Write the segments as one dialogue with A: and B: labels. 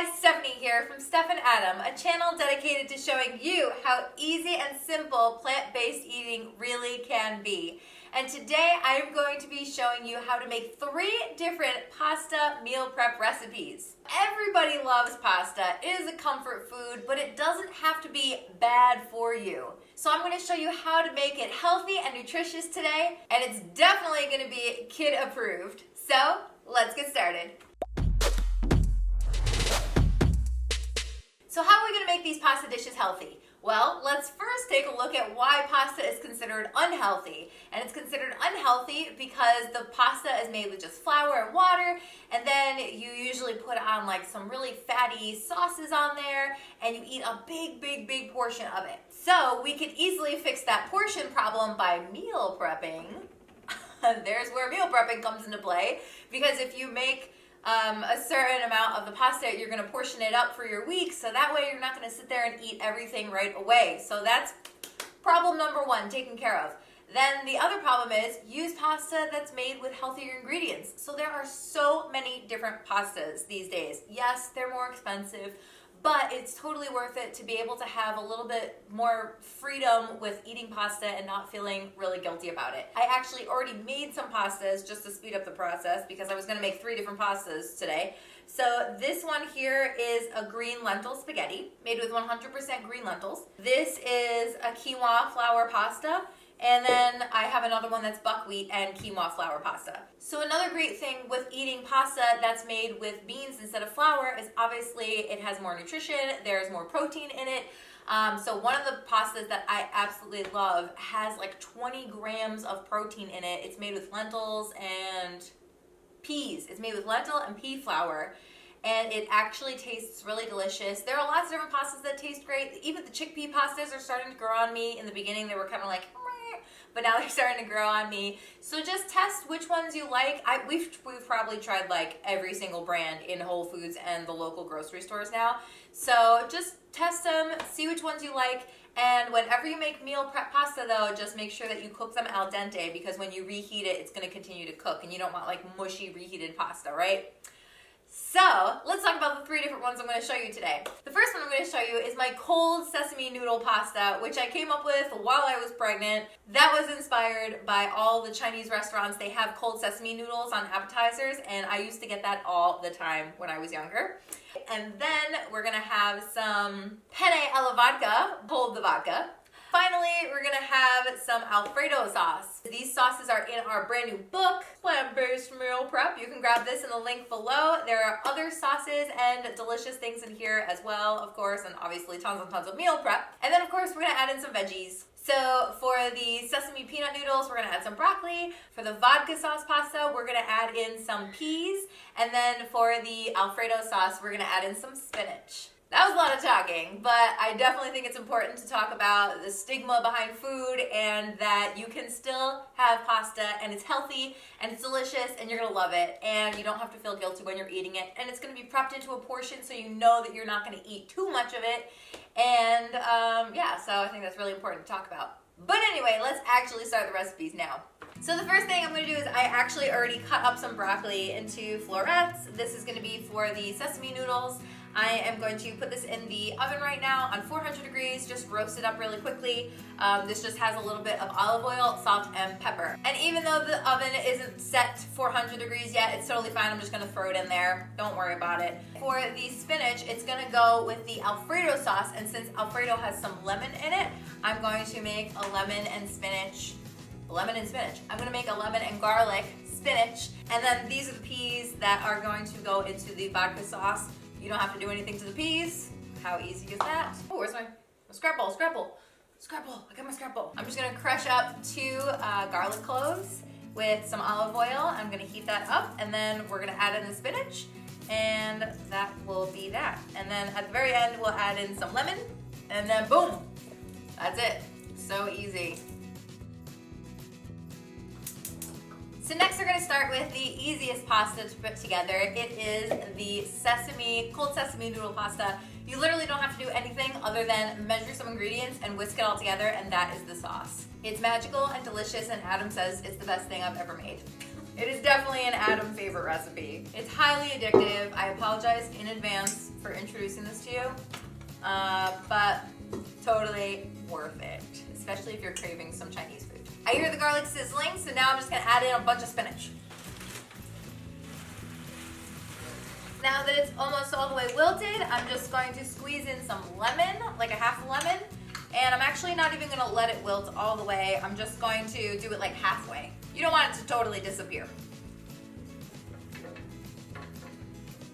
A: guys, Stephanie here from Steph and Adam, a channel dedicated to showing you how easy and simple plant-based eating really can be. And today I am going to be showing you how to make 3 different pasta meal prep recipes. Everybody loves pasta. It is a comfort food, but it doesn't have to be bad for you. So I'm going to show you how to make it healthy and nutritious today, and it's definitely going to be kid approved. So let's get started. So how are we going to make these pasta dishes healthy? Well, let's first take a look at why pasta is considered unhealthy. And it's considered unhealthy because the pasta is made with just flour and water, and then you usually put on like some really fatty sauces on there, and you eat a big portion of it. So we could easily fix that portion problem by meal prepping. There's where meal prepping comes into play, because if you make a certain amount of the pasta, you're going to portion it up for your week, so that way you're not going to sit there and eat everything right away. So that's problem number 1 taken care of. Then the other problem is use pasta that's made with healthier ingredients. So there are so many different pastas these days. Yes, they're more expensive, but it's totally worth it to be able to have a little bit more freedom with eating pasta and not feeling really guilty about it. I actually already made some pastas just to speed up the process because I was going to make 3 different pastas today. So this one here is a green lentil spaghetti made with 100% green lentils. This is a quinoa flour pasta. And then I have another one that's buckwheat and quinoa flour pasta. So another great thing with eating pasta that's made with beans instead of flour is obviously it has more nutrition, there's more protein in it. So one of the pastas that I absolutely love has like 20 grams of protein in it. It's made with lentils and peas. It's made with lentil and pea flour. And it actually tastes really delicious. There are lots of different pastas that taste great. Even the chickpea pastas are starting to grow on me. In the beginning, they were kind of like, but now they're starting to grow on me. So just test which ones you like. We've probably tried like every single brand in Whole Foods and the local grocery stores now. So just test them, see which ones you like. And whenever you make meal prep pasta though, just make sure that you cook them al dente, because when you reheat it, it's gonna continue to cook, and you don't want like mushy reheated pasta, right? So let's talk about the 3 different ones I'm going to show you today. The first one I'm going to show you is my cold sesame noodle pasta, which I came up with while I was pregnant. That was inspired by all the Chinese restaurants. They have cold sesame noodles on appetizers, and I used to get that all the time when I was younger. And then we're going to have some penne alla vodka, hold the vodka. Finally, we're gonna have some Alfredo sauce. These sauces are in our brand new book, Plant-Based Meal Prep. You can grab this in the link below. There are other sauces and delicious things in here as well, of course, and obviously tons and tons of meal prep. And then of course, we're gonna add in some veggies. So for the sesame peanut noodles, we're gonna add some broccoli. For the vodka sauce pasta, we're gonna add in some peas. And then for the Alfredo sauce, we're gonna add in some spinach. That was a lot of talking, but I definitely think it's important to talk about the stigma behind food, and that you can still have pasta and it's healthy and it's delicious and you're gonna love it, and you don't have to feel guilty when you're eating it, and it's gonna be prepped into a portion so you know that you're not gonna eat too much of it. And yeah, so I think that's really important to talk about. But anyway, let's actually start the recipes now. So the first thing I'm going to do is I actually already cut up some broccoli into florets. This is going to be for the sesame noodles. I am going to put this in the oven right now on 400 degrees, just roast it up really quickly. This just has a little bit of olive oil, salt, and pepper. And even though the oven isn't set 400 degrees yet, it's totally fine. I'm just going to throw it in there. Don't worry about it. For the spinach, it's going to go with the Alfredo sauce, and since Alfredo has some lemon in it, I'm going to make a lemon and spinach. I'm going to make a lemon and garlic spinach, and then these are the peas that are going to go into the vodka sauce. You don't have to do anything to the peas. How easy is that? Oh, where's my scrapple? I got my scrapple. I'm just going to crush up 2 garlic cloves with some olive oil. I'm going to heat that up, and then we're going to add in the spinach, and that will be that. And then at the very end, we'll add in some lemon, and then boom, that's it. So easy. So next we're going to start with the easiest pasta to put together. It is the cold sesame noodle pasta. You literally don't have to do anything other than measure some ingredients and whisk it all together, and that is the sauce. It's magical and delicious, and Adam says it's the best thing I've ever made. It is definitely an Adam favorite recipe. It's highly addictive. I apologize in advance for introducing this to you, but totally worth it, especially if you're craving some Chinese food. I hear the garlic sizzling, so now I'm just gonna add in a bunch of spinach. Now that it's almost all the way wilted, I'm just going to squeeze in some lemon, like a half a lemon, and I'm actually not even gonna let it wilt all the way. I'm just going to do it like halfway. You don't want it to totally disappear.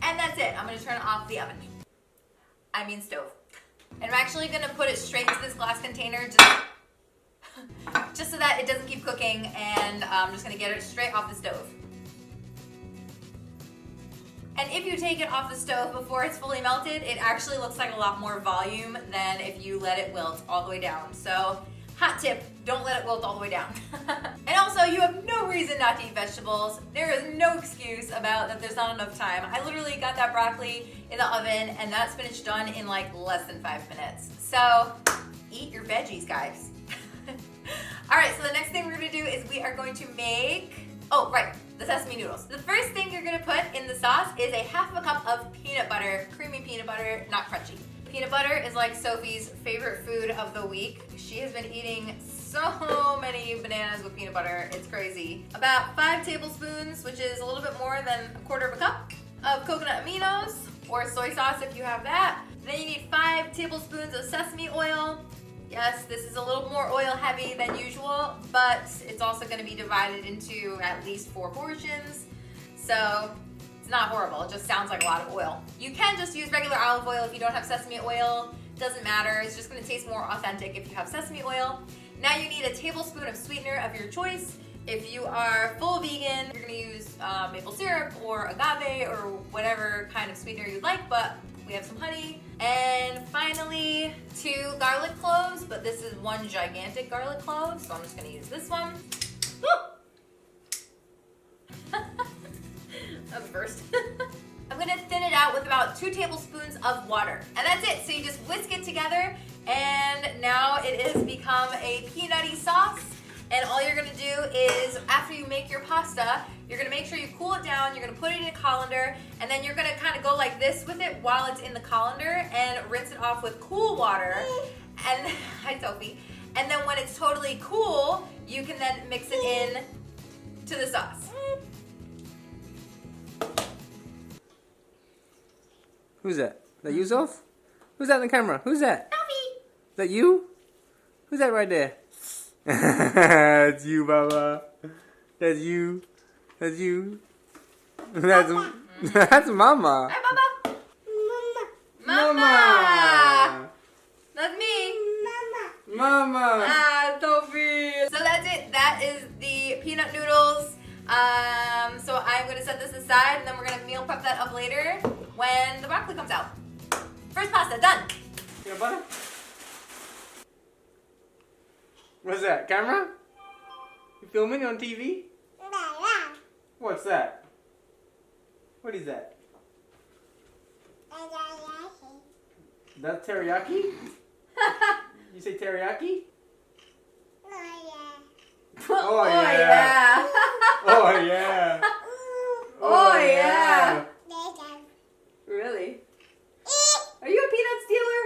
A: And that's it. I'm gonna turn off the oven. I mean stove. And I'm actually gonna put it straight into this glass container just so that it doesn't keep cooking, and I'm just gonna get it straight off the stove. And if you take it off the stove before it's fully melted, it actually looks like a lot more volume than if you let it wilt all the way down. So, hot tip, don't let it wilt all the way down. And also, you have no reason not to eat vegetables. There is no excuse about that there's not enough time. I literally got that broccoli in the oven and that spinach done in like less than 5 minutes. So, eat your veggies, guys. Alright, so the next thing we're gonna do is we are going to make, the sesame noodles. The first thing you're gonna put in the sauce is a half a cup of peanut butter, creamy peanut butter, not crunchy. Peanut butter is like Sophie's favorite food of the week. She has been eating so many bananas with peanut butter, it's crazy. About 5 tablespoons, which is a little bit more than a quarter of a cup, of coconut aminos, or soy sauce if you have that. Then you need 5 tablespoons of sesame oil. Yes, this is a little more oil heavy than usual, but it's also going to be divided into at least 4 portions. So it's not horrible, it just sounds like a lot of oil. You can just use regular olive oil if you don't have sesame oil. Doesn't matter, it's just going to taste more authentic if you have sesame oil. Now you need a tablespoon of sweetener of your choice. If you are full vegan, you're going to use maple syrup or agave or whatever kind of sweetener you'd like, but we have some honey. And finally, 2 garlic cloves, but this is 1 gigantic garlic clove, so I'm just gonna use this one. That was first. I'm gonna thin it out with about 2 tablespoons of water. And that's it, so you just whisk it together, and now it has become a peanutty sauce. And all you're gonna do is, after you make your pasta, you're gonna make sure you cool it down, you're gonna put it in a colander, and then you're gonna kind of go like this with it while it's in the colander and rinse it off with cool water. And, hi Sophie. And then when it's totally cool, you can then mix it in to the sauce.
B: Who's that? Is that you, Soph? Who's that in the camera? Who's that?
A: Sophie!
B: Is that you? Who's that right there? That's you, Baba. That's you. That's you. That's Mama.
A: Hi, Baba.
B: Mama.
A: Mama. That's me.
B: Mama.
A: Ah, Sophie. So that's it. That is the peanut noodles. So I'm going to set this aside, and then we're going to meal prep that up later when the broccoli comes out. First pasta, done.
B: Peanut butter? What's that? Camera? You filming on TV? What's that? What is that? That's teriyaki? You say teriyaki? Oh yeah. Oh yeah.
A: Oh yeah. Really? Are you a peanut stealer?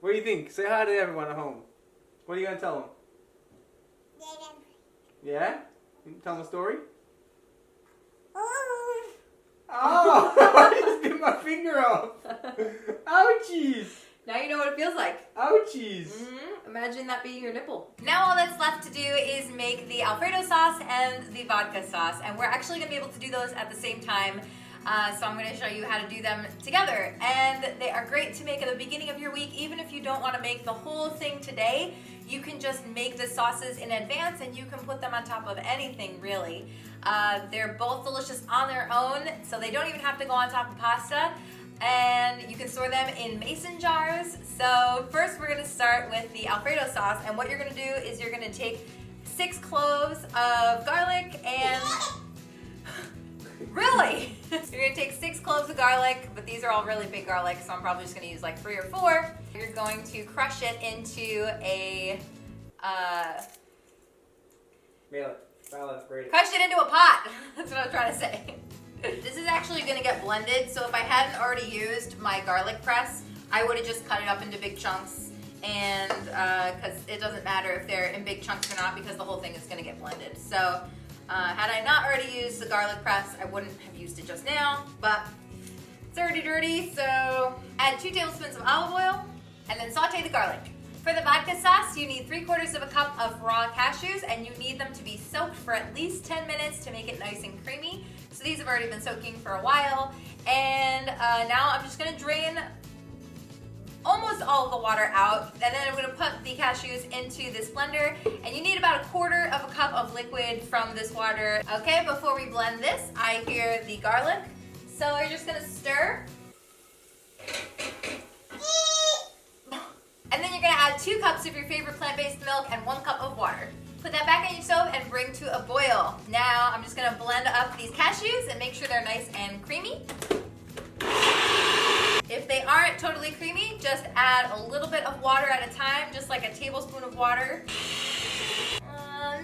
B: What do you think? Say hi to everyone at home. What are you gonna tell them? Yeah? You can tell them a story? Oh! I just bit my finger off! Ouchies!
A: Now you know what it feels like.
B: Ouchies!
A: Imagine that being your nipple. Now all that's left to do is make the Alfredo sauce and the vodka sauce, and we're actually going to be able to do those at the same time. So I'm going to show you how to do them together. And they are great to make at the beginning of your week. Even if you don't want to make the whole thing today, you can just make the sauces in advance and you can put them on top of anything, really. They're both delicious on their own, so they don't even have to go on top of pasta. And you can store them in mason jars. So first we're going to start with the Alfredo sauce. And what you're going to do is you're going to take 6 cloves of garlic and Really? You're gonna take 6 cloves of garlic, but these are all really big garlic, so I'm probably just gonna use like 3 or 4. You're going to crush it into a, crush it into a pot. That's what I was trying to say. This is actually gonna get blended, so if I hadn't already used my garlic press, I would have just cut it up into big chunks, and because it doesn't matter if they're in big chunks or not, because the whole thing is gonna get blended. So had I not already used the garlic press, I wouldn't have used it just now, but it's already dirty, so add 2 tablespoons of olive oil, and then saute the garlic. For the vodka sauce, you need 3/4 of a cup of raw cashews, and you need them to be soaked for at least 10 minutes to make it nice and creamy. So these have already been soaking for a while, and now I'm just gonna drain almost all of the water out, and then I'm gonna put the cashews into this blender, and you need about 1/4 of a cup of liquid from this water. Okay, before we blend this, I hear the garlic, so you're just gonna stir. And then you're gonna add 2 cups of your favorite plant-based milk and 1 cup of water. Put that back on your stove and bring to a boil. Now I'm just gonna blend up these cashews and make sure they're nice and creamy. If they aren't totally creamy, just add a little bit of water at a time, just like a tablespoon of water.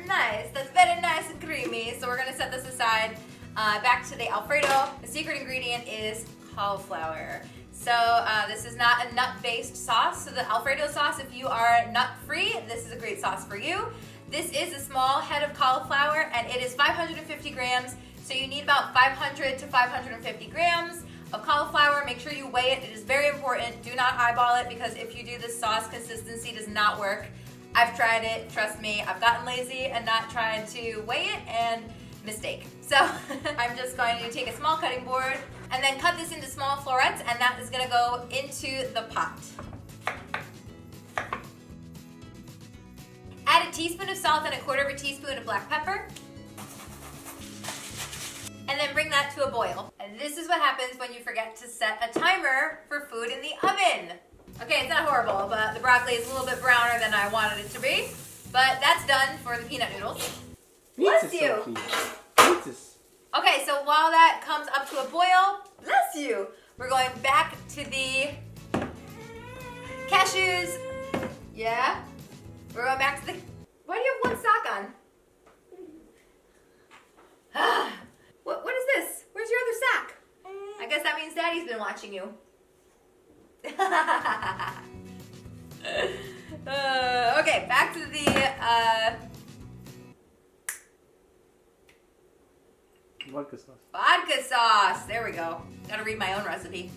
A: Nice, that's very nice and creamy. So we're gonna set this aside. Back to the Alfredo. The secret ingredient is cauliflower. So this is not a nut-based sauce. So the Alfredo sauce, if you are nut-free, this is a great sauce for you. This is a small head of cauliflower, and it is 550 grams. So you need about 500 to 550 grams of cauliflower. Make sure you weigh it. It is very important. Do not eyeball it, because if you do this sauce, consistency does not work. I've tried it, trust me. I've gotten lazy and not tried to weigh it, and mistake. So I'm just going to take a small cutting board and then cut this into small florets, and that is gonna go into the pot. Add a teaspoon of salt and 1/4 teaspoon of black pepper. And then bring that to a boil. And this is what happens when you forget to set a timer for food in the oven. Okay, it's not horrible, but the broccoli is a little bit browner than I wanted it to be. But that's done for the peanut noodles. Bless you. Okay, so while that comes up to a boil, bless you, we're going back to the cashews. Yeah? We're going back to the... Why do you have 1 sock on? What is this? Where's your other sock? I guess that means Daddy's been watching you. Okay, back to the...
B: Vodka sauce.
A: Vodka sauce. There we go. Gotta read my own recipe.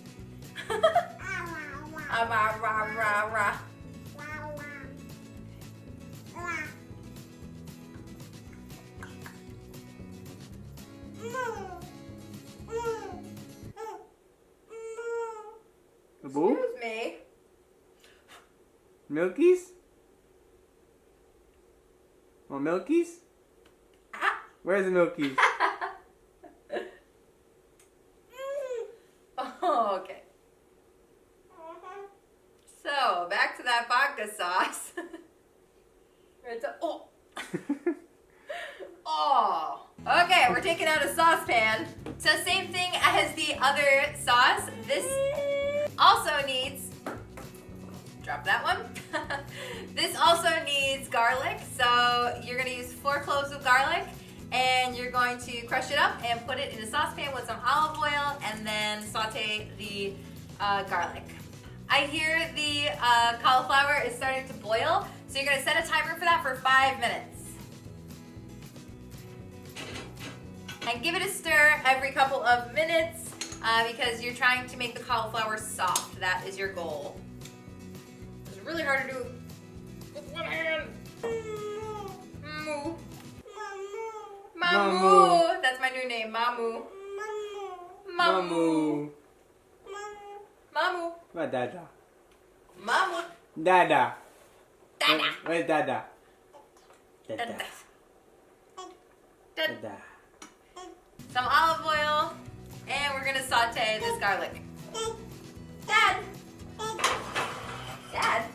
A: Excuse me.
B: Milkies? Oh, Milkies?
A: Ah.
B: Where's the Milkies?
A: Oh, okay. So, back to that vodka sauce. Oh. Oh. Okay, we're taking out a saucepan. So same thing as the other sauce. This also needs, drop that one. This also needs garlic. So you're gonna use 4 cloves of garlic, and you're going to crush it up and put it in a saucepan with some olive oil, and then saute the garlic. I hear the cauliflower is starting to boil, so you're gonna set a timer for that for 5 minutes. And give it a stir every couple of minutes because you're trying to make the cauliflower soft. That is your goal. It's really hard to do with one hand. Moo. Mamu. That's my new name, Mamu. Mamu. Mamu.
B: Where's Dada?
A: Mamu.
B: Dada.
A: Dada.
B: Where's Dada? Dada.
A: Dada.
B: Dada.
A: Some olive oil, and we're gonna saute this garlic. Dad. Dad.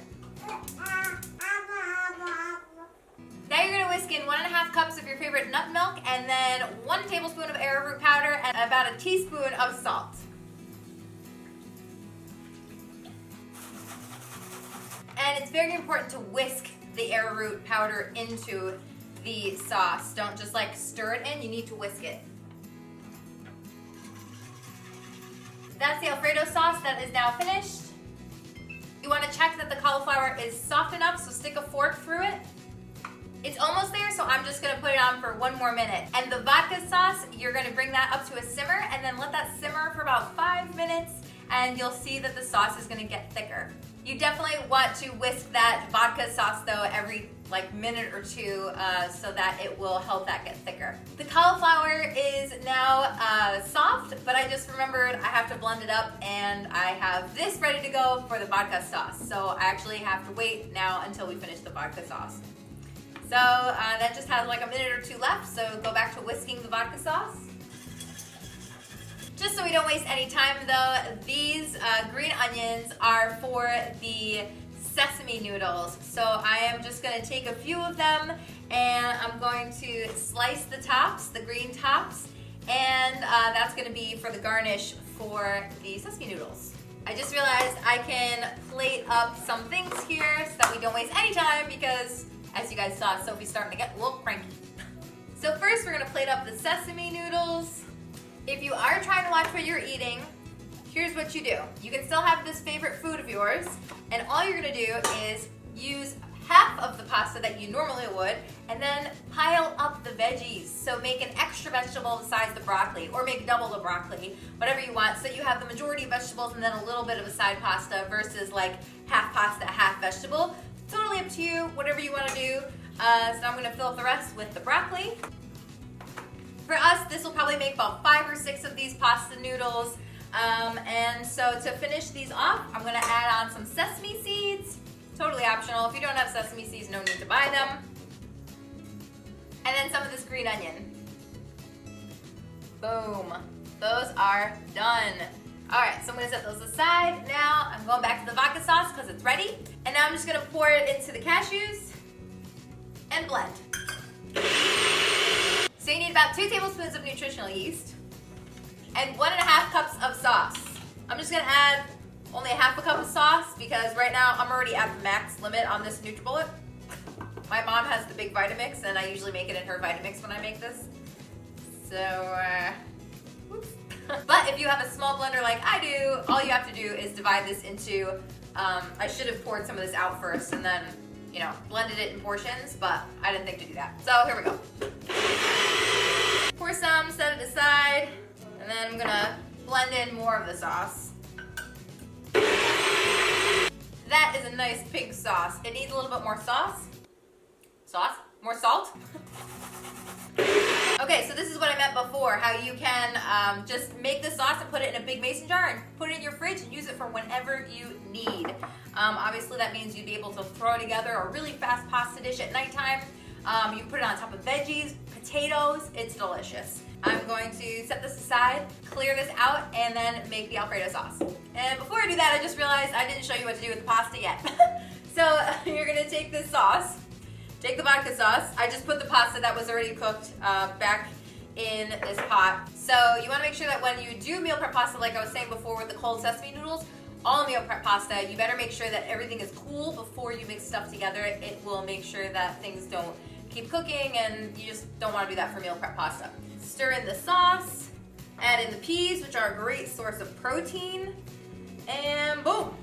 A: Now you're gonna whisk whisk in 1.5 cups of your favorite nut milk, and then 1 tablespoon of arrowroot powder and about a teaspoon of salt. And it's very important to whisk the arrowroot powder into the sauce. Don't just like stir it in, you need to whisk it. That's the Alfredo sauce that is now finished. You want to check that the cauliflower is soft enough, so stick a fork through it. It's almost there, so I'm just going to put it on for 1 more minute. And the vodka sauce, you're going to bring that up to a simmer and then let that simmer for about 5 minutes, and you'll see that the sauce is going to get thicker. You definitely want to whisk that vodka sauce though every minute or two so that it will help that get thicker. The cauliflower is now soft, but I just remembered I have to blend it up, and I have this ready to go for the vodka sauce. So I actually have to wait now until we finish the vodka sauce. So that just has like a minute or 2 left, so go back to whisking the vodka sauce. Just so we don't waste any time though, these green onions are for the sesame noodles. So I am just going to take a few of them, and I'm going to slice the tops, the green tops, and that's going to be for the garnish for the sesame noodles. I just realized I can plate up some things here so that we don't waste any time, because as you guys saw, Sophie's starting to get a little cranky. So first we're going to plate up the sesame noodles. If you are trying to watch what you're eating, here's what you do. You can still have this favorite food of yours, and all you're gonna do is use half of the pasta that you normally would, and then pile up the veggies. So make an extra vegetable besides the broccoli, or make double the broccoli, whatever you want, so you have the majority of vegetables and then a little bit of a side pasta versus like half pasta, half vegetable. Totally up to you, whatever you wanna do. So now I'm gonna fill up the rest with the broccoli. For us, this will probably make about 5 or 6 of these pasta noodles. And so to finish these off, I'm gonna add on some sesame seeds. Totally optional. If you don't have sesame seeds, no need to buy them. And then some of this green onion. Boom. Those are done. All right, so I'm gonna set those aside. Now I'm going back to the vodka sauce because it's ready. And now I'm just gonna pour it into the cashews and blend. So you need about 2 tablespoons of nutritional yeast and 1.5 cups of sauce. I'm just gonna add only 1/2 cup of sauce because right now I'm already at the max limit on this NutriBullet. My mom has the big Vitamix, and I usually make it in her Vitamix when I make this. So, whoops. But if you have a small blender like I do, all you have to do is divide this into, I should have poured some of this out first and then, blended it in portions, but I didn't think to do that. So here we go. Pour some, set it aside, and then I'm gonna blend in more of the sauce. That is a nice pink sauce. It needs a little bit more sauce. More salt. Okay, so this is what I meant before, how you can just make the sauce and put it in a big mason jar and put it in your fridge and use it for whenever you need. Obviously that means you'd be able to throw together a really fast pasta dish at nighttime. You can put it on top of veggies, potatoes, it's delicious. I'm going to set this aside, clear this out, and then make the Alfredo sauce. And before I do that, I just realized I didn't show you what to do with the pasta yet. So you're gonna take this sauce, take the vodka sauce. I just put the pasta that was already cooked back in this pot. So you wanna make sure that when you do meal prep pasta, like I was saying before with the cold sesame noodles, all meal prep pasta, you better make sure that everything is cool before you mix stuff together. It will make sure that things don't keep cooking, and you just don't wanna do that for meal prep pasta. Stir in the sauce, add in the peas, which are a great source of protein, and boom,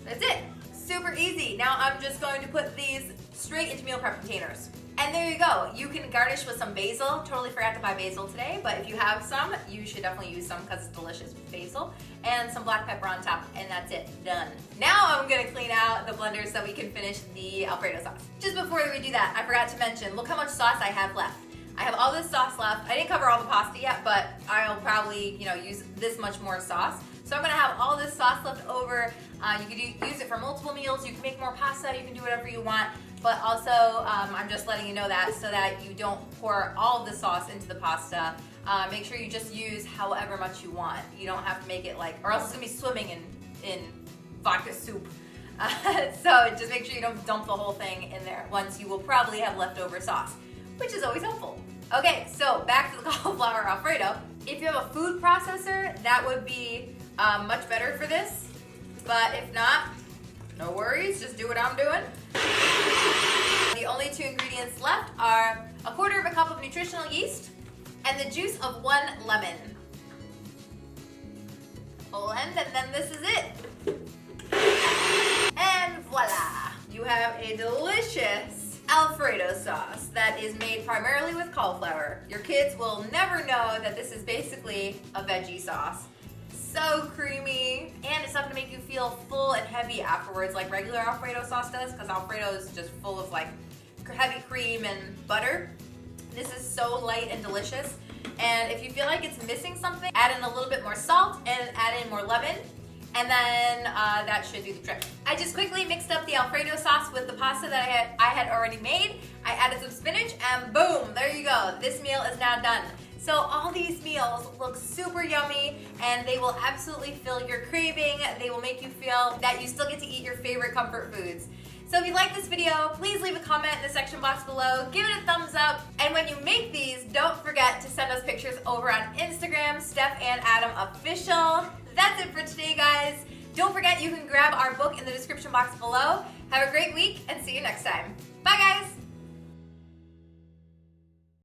A: that's it. Super easy. Now I'm just going to put these straight into meal prep containers. And there you go. You can garnish with some basil. Totally forgot to buy basil today, but if you have some, you should definitely use some because it's delicious with basil. And some black pepper on top, and that's it. Done. Now I'm gonna clean out the blender so we can finish the Alfredo sauce. Just before we do that, I forgot to mention, look how much sauce I have left. I have all this sauce left. I didn't cover all the pasta yet, but I'll probably, use this much more sauce. So I'm gonna have all this sauce left over. You can use it for multiple meals. You can make more pasta. You can do whatever you want. But also, I'm just letting you know that so that you don't pour all of the sauce into the pasta. Make sure you just use however much you want. You don't have to make it or else it's gonna be swimming in vodka soup. So just make sure you don't dump the whole thing in there. Once you will probably have leftover sauce, which is always helpful. Okay, so back to the cauliflower Alfredo. If you have a food processor, that would be much better for this. But if not, no worries, just do what I'm doing. The only 2 ingredients left are 1/4 cup of nutritional yeast and the juice of 1 lemon. Blend, and then this is it. And voila! You have a delicious Alfredo sauce that is made primarily with cauliflower. Your kids will never know that this is basically a veggie sauce. So creamy, and it's not gonna make you feel full and heavy afterwards like regular Alfredo sauce does, because Alfredo is just full of like heavy cream and butter. This is so light and delicious. And if you feel like it's missing something, add in a little bit more salt and add in more lemon, and then that should do the trick. I just quickly mixed up the Alfredo sauce with the pasta that I had already made. I added some spinach, and boom, there you go. This meal is now done. So all these meals look super yummy, and they will absolutely fill your craving. They will make you feel that you still get to eat your favorite comfort foods. So if you like this video, please leave a comment in the section box below, give it a thumbs up, and when you make these, don't forget to send us pictures over on Instagram, Steph and Adam Official. That's it for today, guys. Don't forget you can grab our book in the description box below. Have a great week, and see you next time. Bye, guys!